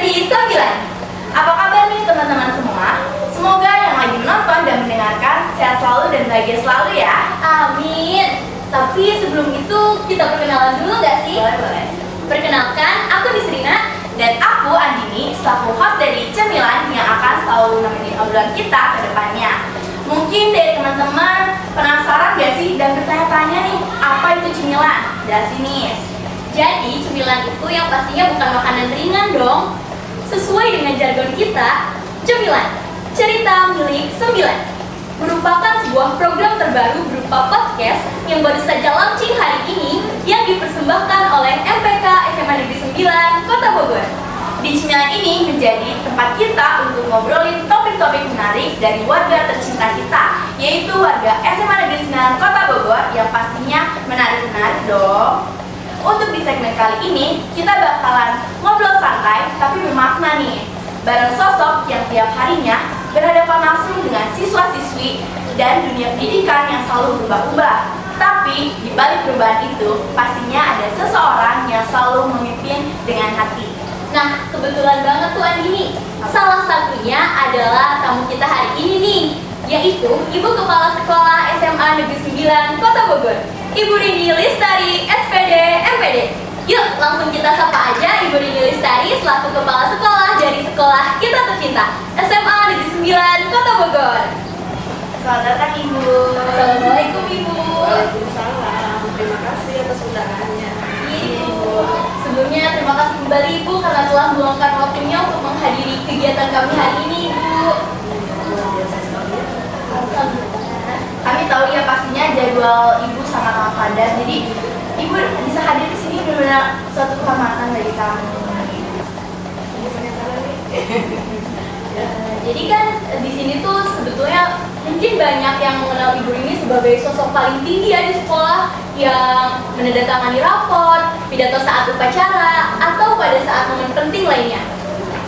sesi 9. Apa kabar nih teman-teman semua? Semoga yang lagi menonton dan mendengarkan sehat selalu dan bahagia selalu ya. Amin. Tapi sebelum itu kita perkenalan dulu nggak sih? Boleh. Perkenalkan, aku Nisrina. Dan aku Andini, selaku host dari Cemilan yang akan selalu nemenin obrolan kita ke depannya. Mungkin dari teman-teman penasaran gak sih dan bertanya-tanya nih, apa itu cemilan? Dari sini. Jadi cemilan itu yang pastinya bukan makanan ringan dong. Sesuai dengan jargon kita, cemilan, cerita milik 9, merupakan sebuah program terbaru berupa podcast yang baru saja launching hari ini yang dipersembahkan oleh MPK SMA Negeri 9 Kota Bogor. Di Cemilan ini menjadi tempat kita untuk ngobrolin topik-topik menarik dari warga tercinta kita, yaitu warga SMA Negeri 9 Kota Bogor yang pastinya menarik-menarik dong. Untuk di segmen kali ini, kita bakalan ngobrol santai tapi bermakna nih, bareng sosok yang tiap harinya berhadapan langsung dengan siswa-siswi dan dunia pendidikan yang selalu berubah-ubah. Tapi di balik perubahan itu, pastinya ada seseorang yang selalu memimpin dengan hati. Nah, kebetulan banget tuh Andini. Salah satunya adalah tamu kita hari ini nih, yaitu Ibu Kepala Sekolah SMA Negeri 9 Kota Bogor, Ibu Rini Listari, SPD, MPD. Yuk, langsung kita sapa aja Ibu Rini Listari selaku Kepala Sekolah dari sekolah kita tercinta, SMA Negeri 9 Kota Bogor. Selamat datang Ibu. Assalamualaikum Ibu. Waalaikumsalam. Terima kasih atas undangannya. Ibu, sebelumnya terima kasih kembali Ibu karena telah meluangkan waktunya untuk menghadiri kegiatan kami hari ini Ibu. Luar biasa sekali. Alhamdulillah. Kami tahu ya pastinya jadwal Ibu sangat padat, jadi Ibu bisa hadir di sini benar-benar suatu kehormatan bagi kami. Jadi kan di sini tuh sebetulnya mungkin banyak yang mengenal Ibu ini sebagai sosok paling tinggi ya di sekolah yang menandatangani rapor, pidato saat upacara, atau pada saat momen penting lainnya.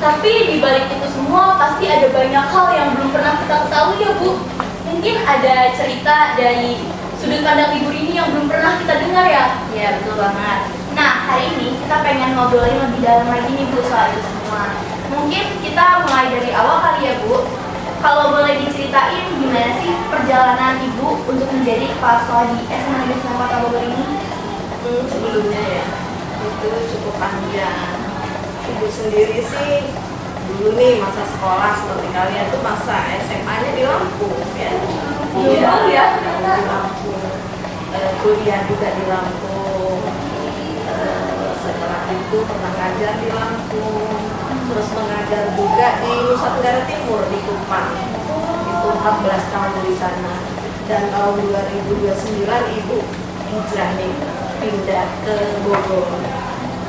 Tapi di balik itu semua pasti ada banyak hal yang belum pernah kita ketahui ya Bu. Mungkin ada cerita dari sudut pandang Ibu ini yang belum pernah kita dengar ya. Ya betul banget. Nah hari ini kita pengen ngobrolin lebih dalam lagi nih Bu soal itu semua. Mungkin kita mulai dari awal kali ya Bu. Kalau boleh diceritain gimana sih perjalanan Ibu untuk menjadi kepala sekolah di SMA Negeri 9 Kota Bogor ini? Sebelumnya ya, itu cukup panjang. Ibu sendiri sih dulu nih masa sekolah seperti kalian tuh masa SMA-nya di Lampung ya. Jauh ya? Di Lampung. Kuliah juga di Lampung. Setelah itu pernah ngajar di Lampung. Terus mengajar juga di Nusa Tenggara Timur di Kupang. Itu 14 tahun di sana. Dan tahun 2029 Ibu hijrah nih, pindah ke Bogor.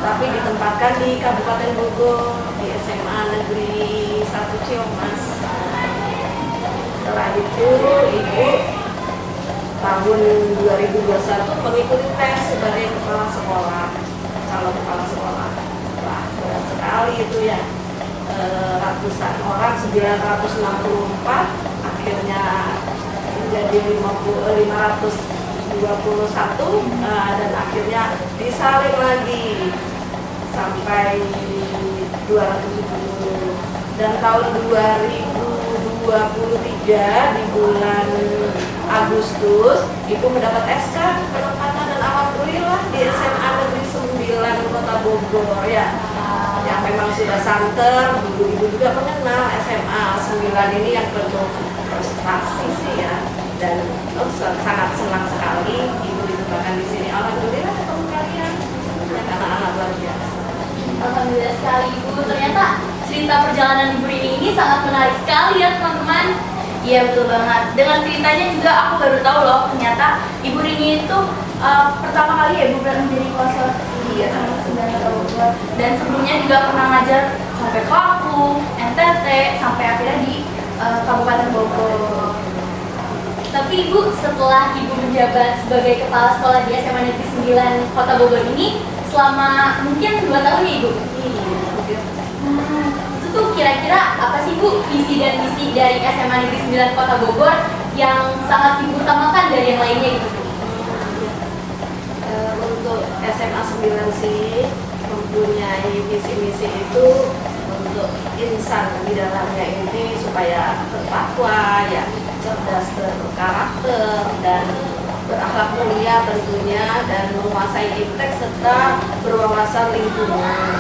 Tapi ditempatkan di Kabupaten Bogor di SMA Negeri 1 Ciamas. Setelah itu Ibu tahun 2021 mengikuti tes sebagai kepala sekolah, calon kepala sekolah. Wah, berat sekali itu ya. Ratusan orang, 964, akhirnya menjadi 521, dan akhirnya disalin lagi sampai 270. Dan tahun 2023 di bulan Agustus Ibu mendapat SK penempatan dan alhamdulillah di SMA Negeri 9 Kota Bogor ya. Yang memang sudah santer, dulu Ibu juga mengenal SMA 9 ini yang penuh prestasi sih ya. Dan sangat senang sekali Ibu ditempatkan di sini. Alhamdulillah ketemu kalian, anak-anak luar biasa. Alhamdulillah sekali Ibu. Ternyata cerita perjalanan Ibu Rini ini sangat menarik sekali ya teman-teman. Iya betul banget. Dengan ceritanya juga aku baru tahu loh ternyata Ibu Rini itu pertama kali ya Ibu pernah menjadi kepala sekolah di SMA 9 Kota Bogor. Dan sebelumnya juga pernah ngajar sampai ke Lampung, NTT, sampai akhirnya di Kabupaten Bogor. Tapi Ibu setelah Ibu menjabat sebagai kepala sekolah di SMA Negeri 9 Kota Bogor ini selama mungkin 2 tahun ya Ibu? Itu tuh kira-kira apa sih Bu visi dan misi dari SMA Negeri 9 Kota Bogor yang sangat Ibu utamakan dari yang lainnya gitu Bu? Untuk SMA 9 sih mempunyai visi misi itu untuk insan di dalamnya ini supaya bertakwa, ya, cerdas berkarakter dan berakhlak mulia tentunya, dan menguasai iptek serta berwawasan lingkungan.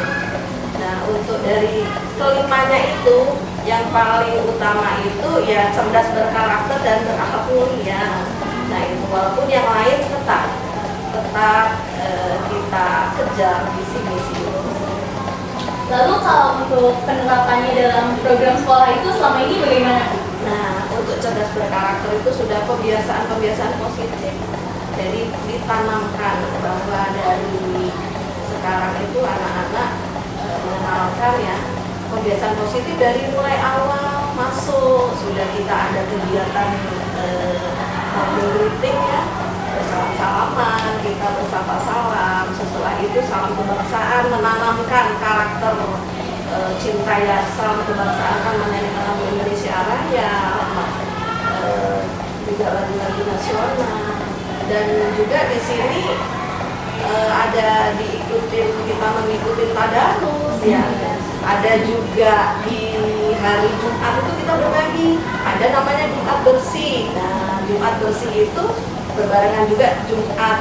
Nah, untuk dari kelimanya itu yang paling utama itu ya cerdas berkarakter dan berakhlak mulia. Nah, itu walaupun yang lain tetap kita kejar visi misi itu. Lalu kalau untuk penerapannya dalam program sekolah itu selama ini bagaimana? Nah, untuk cerdas berkarakter itu sudah kebiasaan positif. Jadi ditanamkan bahwa dari sekarang itu anak-anak mengenalkan ya kebiasaan positif dari mulai awal masuk. Sudah kita ada kegiatan morning greeting ya, bersalam-salaman, kita bersapa salam. Setelah itu salam kebangsaan, menanamkan karakter cinta ya salam kebangsaan kan menyanyikan lagu Indonesia Raya, juga lagu-lagu nasional, dan juga di sini ada kita mengikuti tadarus ya, ada juga di hari Jumat itu kita berbagi, ada namanya Jumat bersih. Nah, Jumat bersih itu berbarengan juga Jumat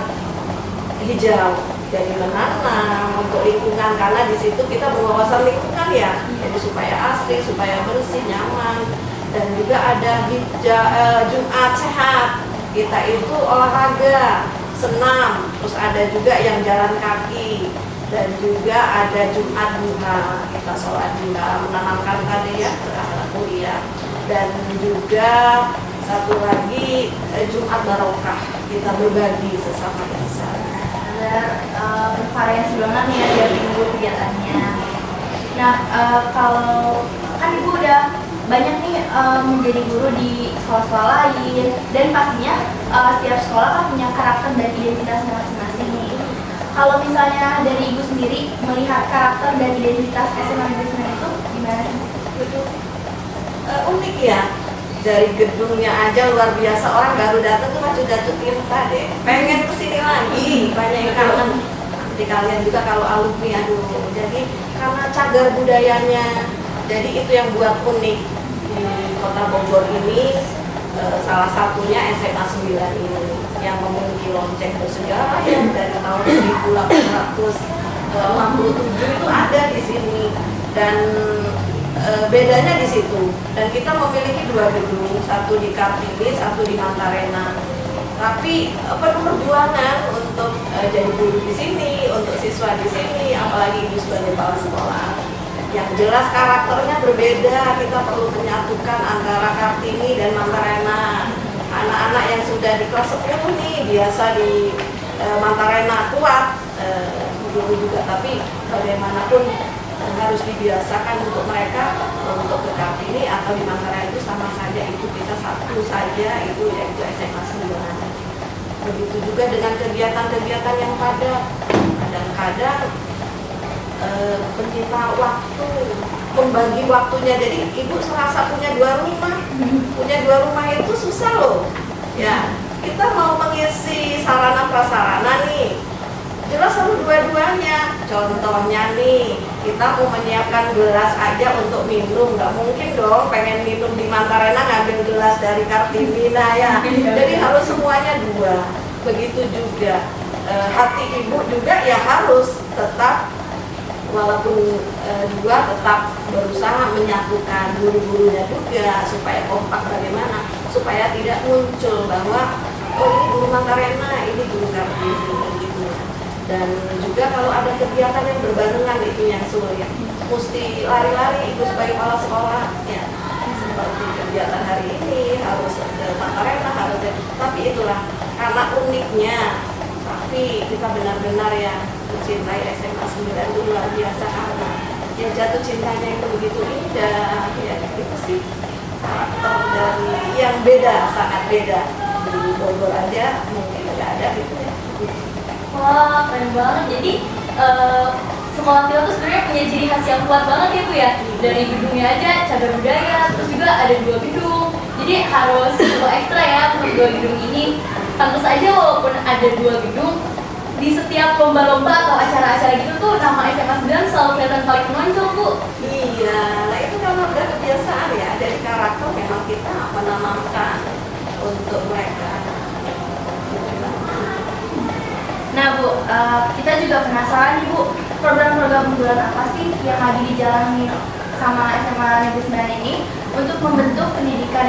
hijau, jadi menanam untuk lingkungan, karena di situ kita berwawasan lingkungan ya, jadi supaya asri, supaya bersih, nyaman. Dan juga ada Jumat sehat, kita itu olahraga, senam, terus ada juga yang jalan kaki, dan juga ada Jumat duha, kita sholat duha, menanamkan tadi ya berakhlak mulia. Dan juga satu lagi Jumat barokah, kita berbagi sesama insan. Bervariasi banget nih ya tiap minggu kegiatannya. Nah, kalau kan ibu udah banyak nih menjadi guru di sekolah-sekolah lain, dan pastinya setiap sekolah kan punya karakter dan identitasnya masing-masing nih. Kalau misalnya dari ibu sendiri melihat karakter dan identitas SMA Negeri 9 itu gimana sih? Unik ya. Dari gedungnya aja luar biasa, orang baru datang tuh jatuh cinta deh, pengen kesini lagi, banyak yang kangen. Nanti kalian juga kalau alumni, aduh, jadi karena cagar budayanya, jadi itu yang buat unik di Kota Bogor ini. Salah satunya SMA 9 ini yang memiliki lonceng bersejarah ya, dari tahun 1867 itu ada di sini, dan bedanya di situ. Dan kita memiliki 2 gedung, satu di Kartini, satu di Mantarena. Tapi penuh perjuangan untuk jadi guru di sini, untuk siswa di sini, apalagi ibu sebagai kepala sekolah. Yang jelas karakternya berbeda, kita perlu menyatukan antara Kartini dan Mantarena. Anak-anak yang sudah di kelas 10 nih, biasa di Mantarena kuat, guru juga, tapi bagaimanapun harus dibiasakan untuk mereka untuk ke Kartini atau di Manggarai itu sama saja, itu kita satu saja, itu yaitu SMA 9. Begitu juga dengan kegiatan-kegiatan yang padat. Kadang-kadang pencinta waktu membagi waktunya, jadi ibu serasa punya 2 rumah. Punya 2 rumah itu susah loh ya. Kita mau mengisi sarana prasarana nih, jelas harus dua-duanya. Contohnya nih, kita mau menyiapkan gelas aja untuk minum, nggak mungkin dong pengen minum di Mantarena ngambil gelas dari Kartini ya. Jadi harus semuanya 2. Begitu juga hati ibu juga ya harus tetap, walaupun 2 tetap berusaha menyatukan guru-gurunya juga supaya kompak. Bagaimana supaya tidak muncul bahwa oh ini guru Mantarena, ini guru Kartini gitu. Dan juga kalau ada kegiatan yang berbarengan itu yang sulit, mesti lari-lari ibu sebagai kepala sekolah ya, seperti kegiatan hari ini harus ke Mantarena, harus, tapi itulah karena uniknya. Tapi kita benar-benar ya mencintai SMA 9 itu luar biasa, karena yang jatuh cintanya itu begitu indah ya. Itu sih karakter dari yang beda, sangat beda. Di Bogor aja mungkin nggak ada gitu ya. Wah, keren banget. Jadi sekolah kita tuh sebenarnya punya ciri khas yang kuat banget ya Bu ya. Dari gedungnya aja cagar budaya, terus juga ada 2 gedung. Jadi harus ekstra ya untuk 2 gedung ini. Tentu saja walaupun ada 2 gedung, di setiap lomba-lomba atau acara-acara gitu tuh nama SMA 9 selalu kelihatan paling menonjol, Bu. Iya, nah itu karena udah kebiasaan ya, dari karakter memang kita menanamkan untuk mereka. Nah Bu, kita juga penasaran nih Bu, program-program unggulan apa sih yang lagi dijalani sama SMA Negeri 9 ini untuk membentuk pendidikan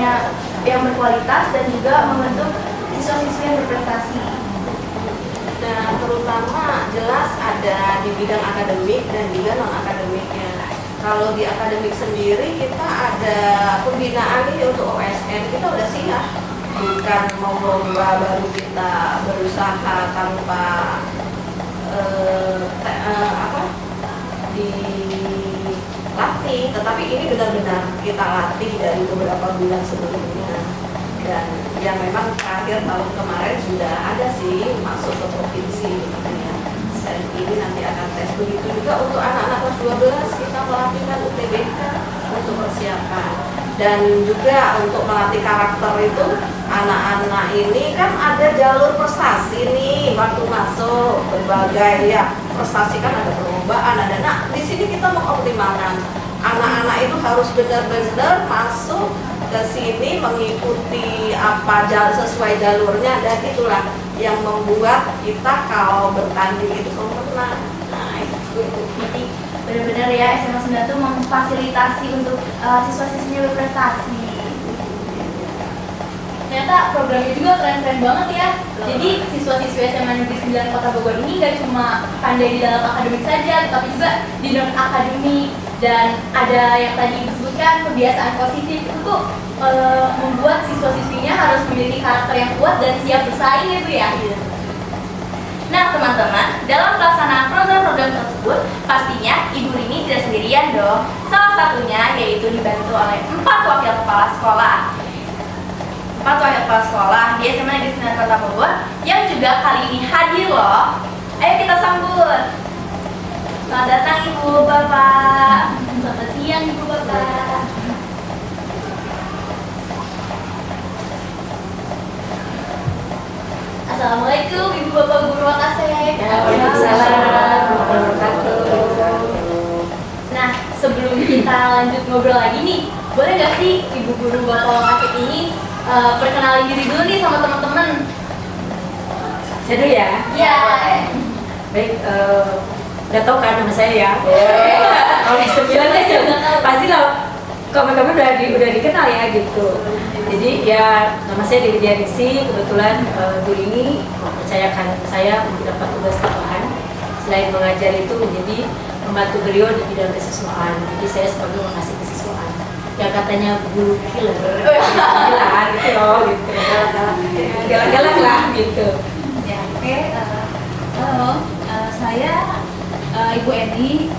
yang berkualitas dan juga membentuk siswa-siswi yang berprestasi. Nah, terutama jelas ada di bidang akademik dan juga non-akademiknya. Kalau di akademik sendiri kita ada pembinaan ini untuk OSN, kita udah siap. Bukan mau lomba baru kita berusaha tanpa dilatih, tetapi ini benar-benar kita latih dari beberapa bulan sebelumnya. Dan yang memang terakhir tahun kemarin sudah ada sih masuk ke provinsi ya. Selain ini nanti akan tes, begitu juga untuk anak-anak kelas 12 kita melatihkan UTBK untuk persiapan. Dan juga untuk melatih karakter itu anak-anak ini kan ada jalur prestasi nih waktu masuk berbagai ya prestasi, kan ada perlombaan, ada. Nah di sini kita mengoptimalkan anak-anak itu harus benar-benar masuk ke sini mengikuti apa sesuai jalurnya, dan itulah yang membuat kita kalau bertanding itu menang. Nah itu. Jadi benar-benar ya SMA 9 itu memfasilitasi untuk siswa-siswinya berprestasi. Ternyata programnya juga keren-keren banget ya. Jadi siswa-siswi SMA Negeri 9 Kota Bogor ini gak cuma pandai di dalam akademik saja, tapi juga di non-akademik. Dan ada yang tadi disebutkan kebiasaan positif itu tuh membuat siswa-siswinya harus memiliki karakter yang kuat dan siap bersaing itu ya. Nah teman-teman, dalam pelaksanaan program-program tersebut pastinya Ibu Rini tidak sendirian dong. Salah satunya yaitu dibantu oleh 4 wakil kepala sekolah. 4 wakil kepala sekolah di SMA Negeri 9 Kota Bogor yang juga kali ini hadir loh. Ayo kita sambut. Selamat datang Ibu Bapak. Selamat siang Ibu Bapak. Assalamualaikum Ibu Bapak Guru Wakasek. Waalaikumsalam. Nah, sebelum kita lanjut ngobrol lagi nih, boleh nggak sih Ibu Guru Bapak Wakasek ini perkenalin diri dulu nih sama teman-teman? Saya dulu ya. Iya. Baik, udah tahu kan nama saya ya. Kalau di 9 ya pasti lah kamu udah dikenal ya gitu. Jadi ya nama saya Dewi Diarisi, kebetulan guru ini mempercayakan saya mendapat tugas tambahan. Selain mengajar itu menjadi membantu beliau di bidang kesiswaan. Jadi saya sebagai pengasih kesiswaan. Ya katanya guru killer, galak gitu loh, gitu. Galak-galak lah gitu. Ya, oke. Halo, saya Ibu Eni.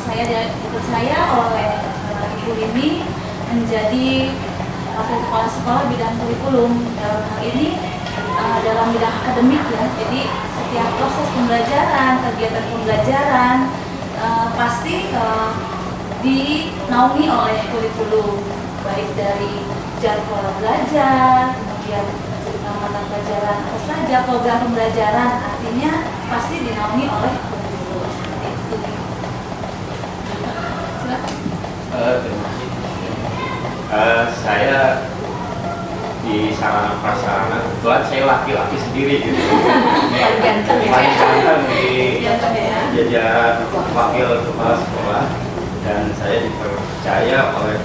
Saya dipercaya oleh Ibu Rini menjadi wakil kepala sekolah bidang kurikulum. Dalam hal ini dalam bidang akademik ya. Jadi setiap proses pembelajaran, kegiatan pembelajaran pasti dinaungi oleh kurikulum, baik dari jadwal belajar, kemudian mata pelajaran apa saja, program pembelajaran, artinya pasti dinaungi oleh kurikulum. Itu. Terima kasih. Saya di sarana prasarana, kebetulan saya laki-laki sendiri gitu. Paling ganteng ya. Paling ganteng di Ganteng ya. jajaran wakil kepala sekolah, dan saya dipercaya oleh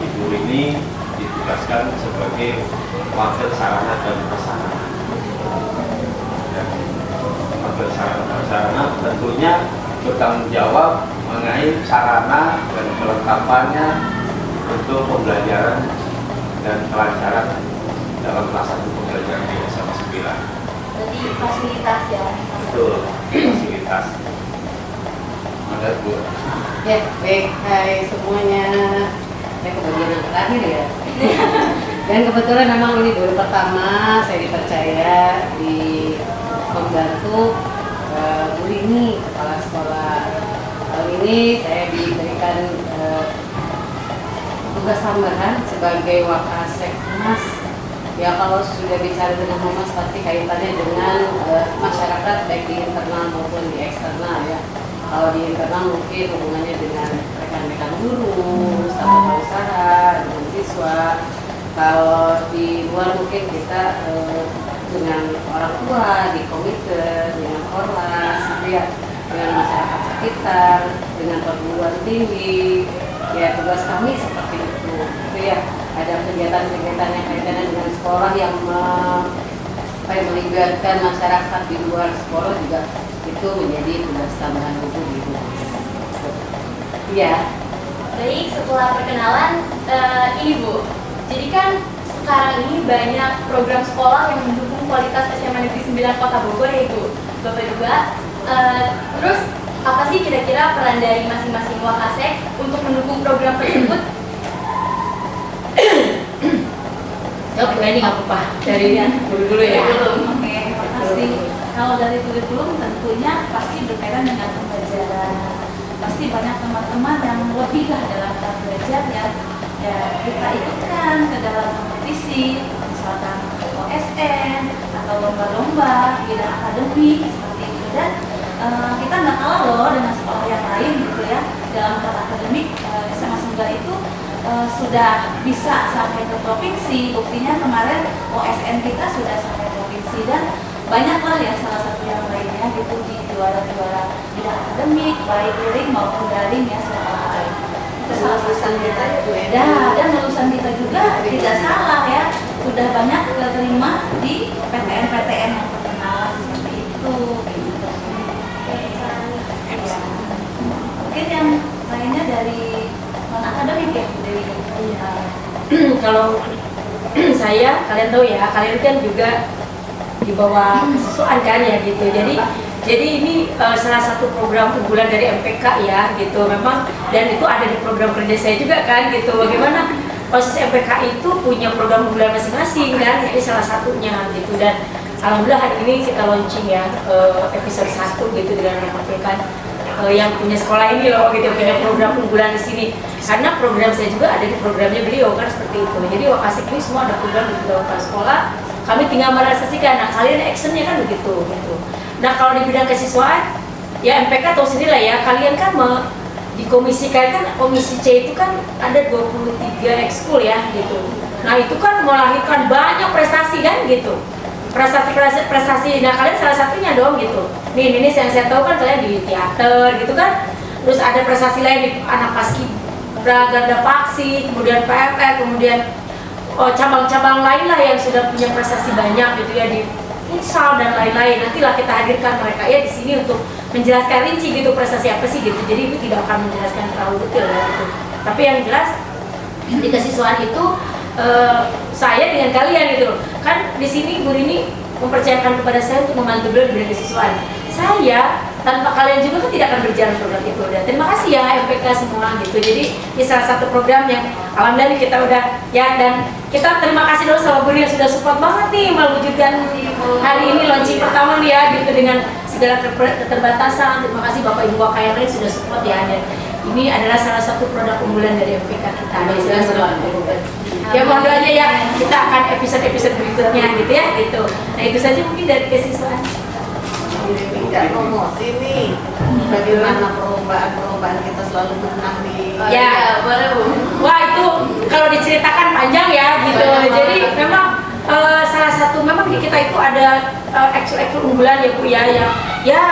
Ibu Rini ditugaskan sebagai wakil sarana dan prasarana. Dan wakil sarana prasarana tentunya bertanggung jawab mengenai sarana dan kelengkapannya untuk pembelajaran dan kelancaran dalam pelaksanaan pembelajaran di SMA 9. Jadi fasilitas ya. Betul, fasilitas. Maka Bu. Ya, baik, hai semuanya. Saya kebagian yang terakhir ya. Dan kebetulan memang ini baru pertama saya dipercaya di membantu Bu Rini, kepala sekolah. Kali ini saya diberikan tugas tambahan sebagai Wakasek Mas Ya kalau sudah bicara dengan humas pasti kaitannya dengan masyarakat baik di internal maupun di eksternal ya. Kalau di internal mungkin hubungannya dengan rekan-rekan guru, staf usaha, dengan siswa. Kalau di luar mungkin kita dengan orang tua, di komite, dengan ormas, gitu ya, dengan masyarakat sekitar, dengan perguruan tinggi. Ya tugas kami seperti itu, gitu ya. Ada kegiatan-kegiatan yang kaitannya dengan sekolah yang melibatkan masyarakat di luar sekolah juga itu menjadi tugas tambahan guru di humas. Iya. Baik, setelah perkenalan, ini Bu. Jadi kan sekarang ini banyak program sekolah yang mendukung kualitas SMA Negeri 9 Kota Bogor ya Ibu. Bapak juga. Terus apa sih kira-kira peran dari masing-masing Wakasek untuk mendukung program tersebut? Jawab ini nggak apa-apa dari dulu ya. Oke, terima kasih. Kalau dari kurikulum tentunya pasti berkaitan dengan pembelajaran. Pasti banyak teman-teman yang lebih lah dalam hal belajar ya. Ya kita ikutkan ke dalam kompetisi, misalkan OSN atau lomba-lomba bidang akademik seperti itu, dan kita nggak kalah loh dengan sekolah yang lain gitu ya. Dalam hal akademik SMA Sunggal itu sudah bisa sampai ke provinsi. Buktinya kemarin OSN kita sudah sampai provinsi, dan banyaklah ya salah satu yang lainnya gitu di juara-juara bidang akademik baik luring maupun daring ya sekolah. Itu salah satu kita dan lulusan kita juga tidak salah ya, sudah banyak keterima di PTN-PTN yang terkenal seperti itu. Gitu. Ya. Mungkin yang lainnya dari non akademik ya, dari Kalau saya, kalian tahu ya, kalian kan juga di bawah kesiswaan kan ya gitu. Jadi ini salah satu program unggulan dari MPK ya gitu. Memang dan itu ada di program kerja saya juga kan gitu. Bagaimana proses MPK itu punya program unggulan masing-masing kan. Ini salah satunya gitu. Dan alhamdulillah hari ini kita launching ya episode 1 gitu dengan menampilkan yang punya sekolah ini loh gitu, punya program unggulan di sini. Karena program saya juga ada di programnya beliau kan seperti itu. Jadi Wakasek ini semua ada program di beberapa sekolah. Kami tinggal merealisasikan. Nah kalian actionnya kan begitu gitu. Nah kalau di bidang kesiswaan ya MPK tahu sendiri lah ya, kalian kan dikomisikan kan, komisi C itu kan ada 23 ekskul ya gitu. Nah itu kan melahirkan banyak prestasi kan gitu, prestasi. Nah kalian salah satunya dong gitu. Nih yang saya tahu kan kalian di teater gitu kan. Terus ada prestasi lain di anak paskibra, garda paksi, kemudian PMR, kemudian cabang-cabang lain lah yang sudah punya prestasi banyak gitu ya di futsal dan lain-lain. Nantilah kita hadirkan mereka ya di sini untuk menjelaskan rinci gitu prestasi apa sih gitu. Jadi itu tidak akan menjelaskan terlalu detail ya gitu. Tapi yang jelas di kesiswaan itu saya dengan kalian gitu kan di sini Bu Rini mempercayakan kepada saya untuk membantu beliau di bidang kesiswaan. Saya tanpa kalian juga kan tidak akan berjalan program itu. Dan terima kasih ya MPK semua gitu. Jadi ini salah satu program yang alhamdulillah kita udah ya, dan kita terima kasih dulu sama Bu Rini yang sudah support banget nih mewujudkan hari ini launching pertama nih ya gitu dengan segala keterbatasan. Terima kasih Bapak Ibu Waka yang lain sudah support ya, dan ini adalah salah satu produk unggulan dari MPK kita. Ya mohon doanya ya, kita akan episode-episode berikutnya gitu ya gitu. Nah itu saja mungkin dari kesiswaan. Tidak promosi nih, bagaimana perlombaan kita selalu menang di Ya boleh Bu. Wah itu kalau diceritakan panjang ya gitu. Jadi memang salah satu memang di kita itu ada ekskul unggulan ya Bu ya, ya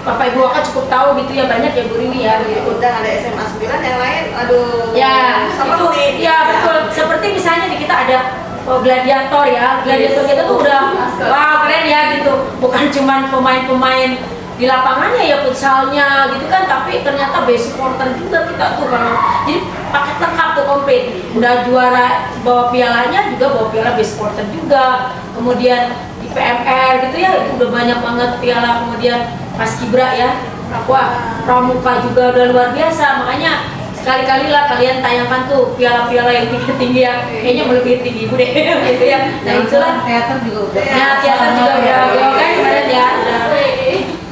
Bapak Ibu Waka cukup tahu gitu ya, banyak ya Bu Rini ya gitu. Udah ada SMA 9 yang lain, aduh Ya itu ya betul. Seperti misalnya di kita ada gladiator ya, gladiator kita tuh udah wah keren ya gitu. Bukan cuman pemain-pemain di lapangannya ya futsalnya gitu kan, tapi ternyata base supporter juga kita tuh kalau jadi paket lengkap tuh kompet. Udah juara bawa pialanya juga bawa piala base supporter juga. Kemudian di PMR gitu ya udah banyak banget piala. Kemudian paskibra ya, wah pramuka juga udah luar biasa. Makanya sekali-kali lah kalian tayangkan tuh piala-piala yang tinggi-tinggi ya, kayaknya melebihi tinggi ibu deh gitu ya. Nah itulah teater juga udah. Ya teater juga udah kan kemarin ya, udah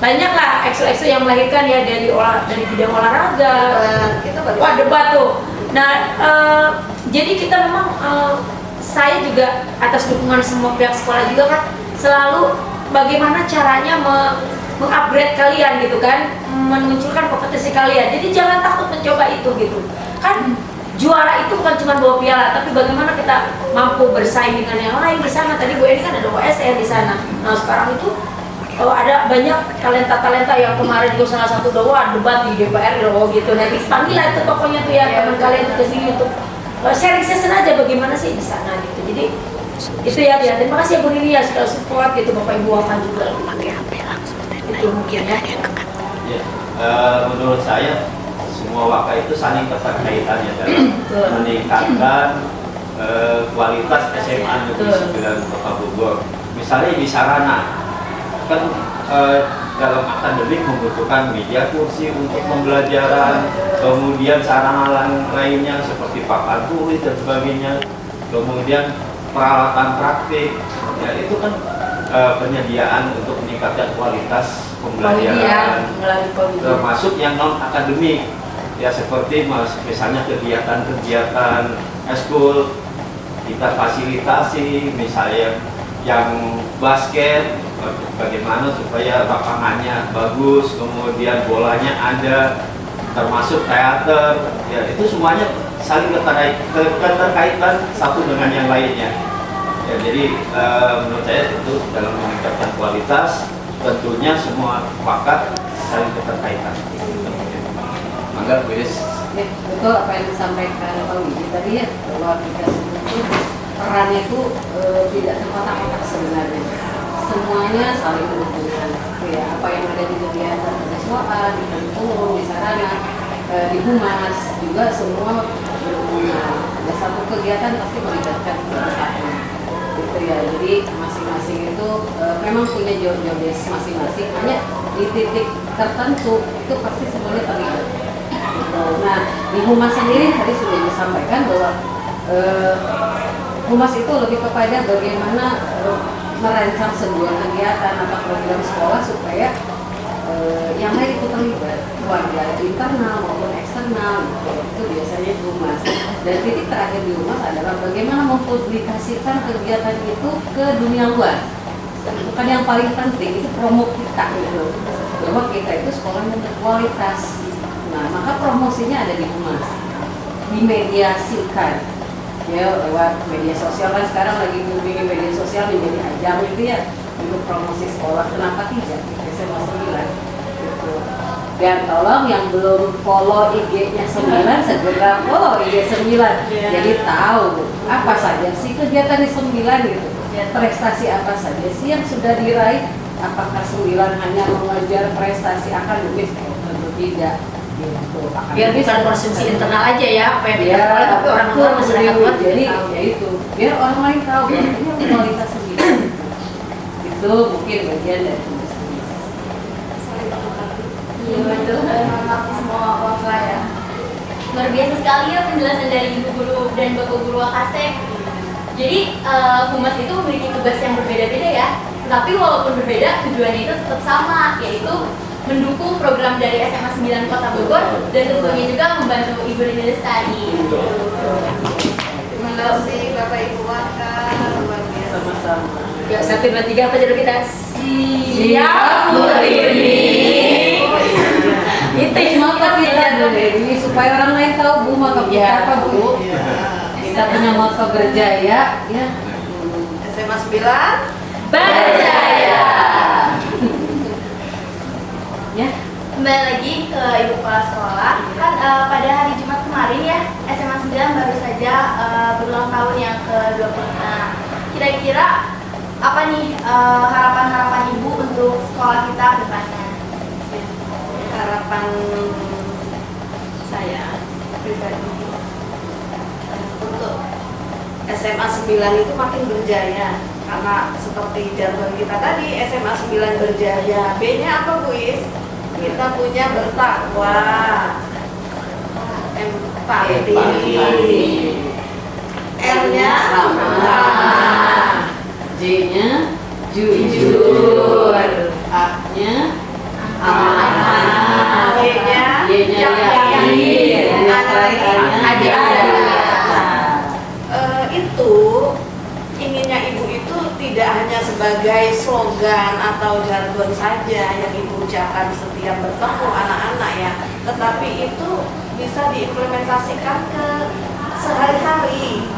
banyak lah ekskul yang melahirkan ya dari bidang olahraga. kita Wah debat tuh. Nah jadi kita memang saya juga atas dukungan semua pihak sekolah juga kan selalu bagaimana caranya mengupgrade kalian gitu kan, memunculkan kompetensi kalian. Jadi jangan takut mencoba itu gitu. Kan juara itu bukan cuma bawa piala, tapi bagaimana kita mampu bersaing dengan yang lain di sana. Tadi Bu Eni kan ada OSR di sana. Nah sekarang itu ada banyak talenta-talenta yang kemarin juga salah satu doa debat di DPR gitu. Nanti panggil lah itu tokonya tuh ya teman kalian itu kesini untuk sharing session aja bagaimana sih di sana gitu. Jadi itu ya. Terima kasih ya Bu Nini ya sudah support gitu, Bapak Ibu Wakan juga. Itu mungkin ya. Menurut saya semua waka itu saling keterkaitannya dalam meningkatkan kualitas SMA Negeri 9 Kota Bogor. Misalnya di sarana kan dalam akademik membutuhkan media kursi untuk pembelajaran, kemudian sarana lainnya seperti papan tulis dan sebagainya, kemudian peralatan praktik, ya itu kan penyediaan untuk meningkatkan kualitas pembelajaran, termasuk yang non akademik, ya seperti misalnya kegiatan-kegiatan eskul kita fasilitasi, misalnya yang basket bagaimana supaya lapangannya bagus, kemudian bolanya ada, termasuk teater, ya itu semuanya saling keterkaitan satu dengan yang lainnya. Ya, jadi menurut saya itu dalam meningkatkan kualitas tentunya semua pakat saling keterkaitan. Mangga Bu Is. Ya, betul apa yang disampaikan Pak Widi tadi ya, bahwa kita itu perannya itu tidak terkotak-kotak sebenarnya. Semuanya saling berhubungan. Ya, apa yang ada di kegiatan kemahasiswaan, di Pentung, di sarana, di humas juga semua berhubungan. Ada satu kegiatan pasti melibatkan kegiatan. Gitu ya. Jadi masing-masing itu memang punya job desk masing-masing. Hanya di titik tertentu itu pasti semuanya terlibat. Gitu. Nah, di humas sendiri tadi sudah disampaikan bahwa humas itu lebih kepada bagaimana merancang sebuah kegiatan atau program sekolah supaya yang lain itu terlibat, warga internal maupun eksternal, itu biasanya humas. Dan titik terakhir di humas adalah bagaimana mempublikasikan kegiatan itu ke dunia luar. Bukan yang paling penting, itu promo kita gitu, bahwa kita itu sekolah yang berkualitas. Nah, maka promosinya ada di humas, dimediasikan ya lewat media sosial. Kan sekarang lagi booming media sosial menjadi ajang gitu ya untuk promosi sekolah. Kenapa tidak SMA 9 gitu. Dan tolong yang belum follow IG-nya 9 segera follow IG 9 jadi tahu apa saja sih kegiatan di 9 gitu, prestasi apa saja sih yang sudah diraih. Apakah 9 hanya mengejar prestasi akademis? Tentu tidak gitu. Biar bukan konsumsi internal aja ya, apa yang kita tahu, tapi orang-orang masyarakat luar jadi ya itu biar orang lain tahu ini kualitas sendiri. Itu mungkin bagian dari tugas ini. Iya betul, mengakui semua waka ya. Luar biasa sekali ya penjelasan dari ibu guru dan bapak guru Wakasek. Jadi humas itu memiliki tugas yang berbeda-beda ya. Tapi walaupun berbeda, tujuannya itu tetap sama, yaitu mendukung program dari SMA 9 Kota Bogor dan tentunya juga membantu Ibu Rini Lestari. Terima kasih Bapak Ibu Waka, luar biasa. Sama-sama. Ya, 1, 2, 3 apa jadi kita? Siap, Bu Rini. Itu semangat kita Bu Rini supaya orang lain tahu Bu moto kita apa Bu. Kita punya moto berjaya ya. SMA 9 Berjaya. Ya. Kembali lagi ke Ibu Kepala Sekolah. Kan pada hari Jumat kemarin ya, SMA 9 baru saja berulang tahun yang ke-20. Kira-kira apa nih harapan-harapan Ibu untuk sekolah kita ke depannya? harapan saya pribadi untuk SMA 9 itu makin berjaya, karena seperti jargon kita tadi, SMA 9 berjaya. B-nya apa Bu Is? Kita punya bertakwa, empati, R-nya ramah, J-nya jujur, A-nya amanah, Y-nya Y-nya yakin, ada. Itu sebagai slogan atau jargon saja yang ibu ucapkan setiap bertemu anak-anak ya, tetapi itu bisa diimplementasikan ke sehari-hari.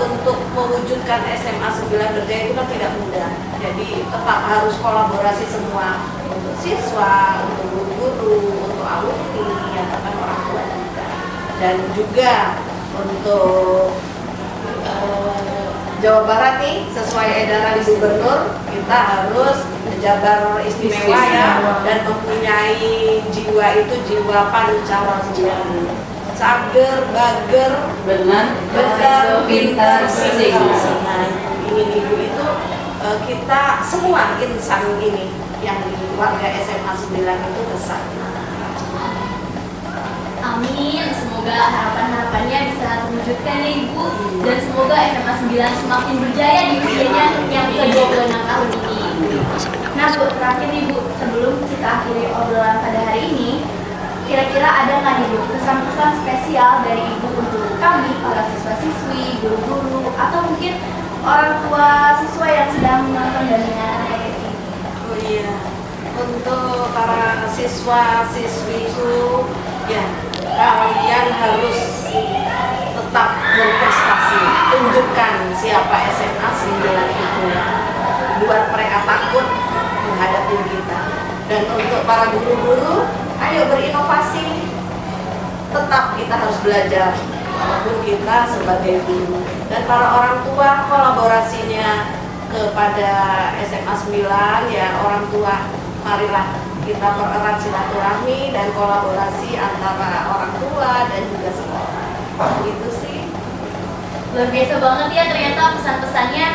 Untuk mewujudkan SMA 9 Berjaya itu kan tidak mudah, jadi tetap harus kolaborasi semua, untuk siswa, untuk guru-guru, untuk alumni, ya bahkan orang tua juga, dan juga untuk Jawa Barat nih, sesuai edaran gubernur, kita harus Jabar istimewa ya, dan mempunyai jiwa itu jiwa pancawira, sager, bager, benar, pintar, sing. Nah, ingin ibu itu kita semua insan ini yang di warga SMA 9 itu kesana. Amin, semoga harapan-harapannya bisa terwujudkan ya Ibu. Dan semoga SMA 9 semakin berjaya di usianya yang ke-26 tahun ini. Nah Bu, terakhir nih Bu, sebelum kita akhiri obrolan pada hari ini, kira-kira ada nggak nih Bu pesan-pesan spesial dari Ibu untuk kami, para siswa-siswi, guru-guru, atau mungkin orang tua siswa yang sedang menonton dan mendengarkan podcast ini? Oh iya, untuk para siswa-siswiku, ya kalian harus tetap berprestasi, tunjukkan siapa SMA 9 itu, buat mereka takut menghadapi kita. Dan untuk para guru-guru, ayo berinovasi, tetap kita harus belajar walaupun kita sebagai guru. Dan para orang tua, kolaborasinya kepada SMA 9 ya, orang tua marilah kita pererat silaturahmi dan kolaborasi antara orang tua dan juga sekolah. Itu sih. Luar biasa banget ya, ternyata pesan-pesannya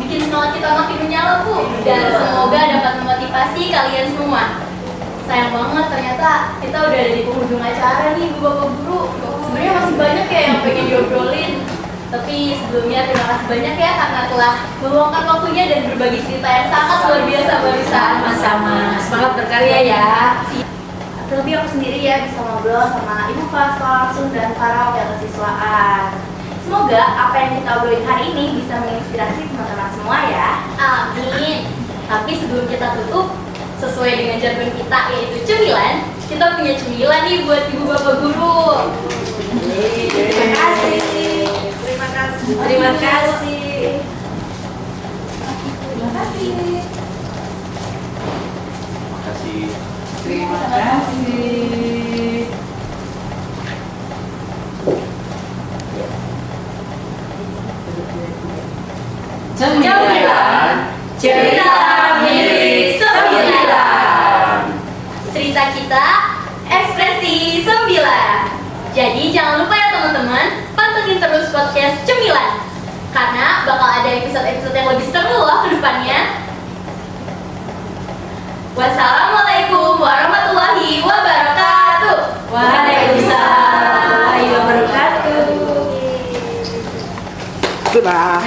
bikin semangat kita makin menyala Bu. Dan semoga dapat memotivasi kalian semua. Sayang banget ternyata kita udah ada di penghujung acara nih Bu Bapak Guru. Sebenarnya masih banyak ya yang pengen diobrolin. Tapi sebelumnya terima kasih banyak ya karena telah meluangkan waktunya dan berbagi cerita yang sangat luar biasa barusan. Sama-sama, semangat berkarya ya. Terlebih aku sendiri ya bisa ngobrol sama ibu kelas langsung dan para wakil kesiswaan. Semoga apa yang kita obrolin hari ini bisa menginspirasi teman-teman semua ya. Amin. Tapi sebelum kita tutup, sesuai dengan jargon kita yaitu cemilan, kita punya cemilan nih buat ibu bapak guru. Terima kasih. Terima kasih. Terima kasih. Terima kasih. Makasih. Terima kasih. Cemilan, cerita milik 9. Cerita kita, ekspresi 9. Jadi jangan lupa ya teman-teman, pantengin terus podcast Cemilan. Karena bakal ada episode-episode yang lebih seru loh ke depannya. Wassalamualaikum warahmatullahi wabarakatuh. Waalaikumsalam warahmatullahi wabarakatuh. Sudah.